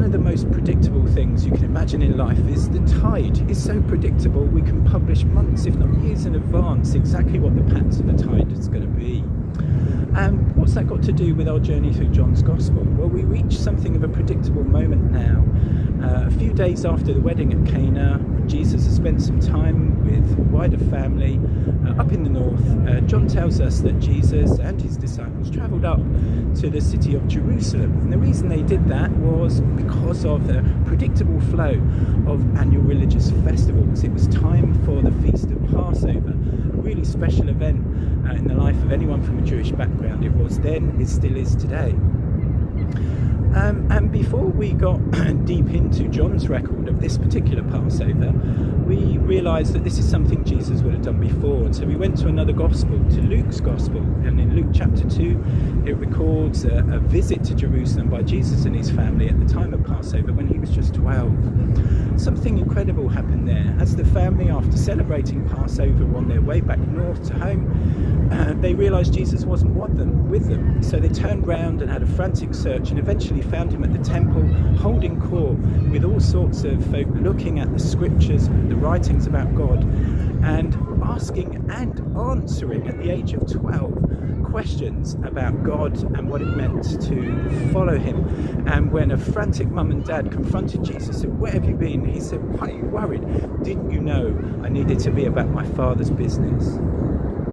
of the most predictable things you can imagine in life is the tide. It's so predictable, we can publish months, if not years in advance, exactly what the patterns of the tide is going to be. And what's that got to do with our journey through John's Gospel? Well, we reach something of a predictable moment now. A few days after the wedding at Cana, Jesus has spent some time with a wider family up in the north. John tells us that Jesus and his disciples travelled up to the city of Jerusalem. And the reason they did that was because of the predictable flow of annual religious festivals. It was time for the Feast of Passover, a really special event in the life of anyone from a Jewish background. It was then, it still is today. And before we got deep into John's record of this particular Passover, we realised that this is something Jesus would have done before. And so we went to another gospel, to Luke's gospel. And in Luke chapter 2, it records a visit to Jerusalem by Jesus and his family at the time of Passover when he was just 12. Something incredible happened there. As the family, after celebrating Passover, were on their way back north to home, they realised Jesus wasn't with them. So they turned round and had a frantic search and eventually found him at the temple, holding court with all sorts of folk looking at the scriptures, the writings about God, and asking and answering at the age of 12 questions about God and what it meant to follow him. And when a frantic mum and dad confronted Jesus and said, "Where have you been?" he said, "Why are you worried? Didn't you know I needed to be about my Father's business?"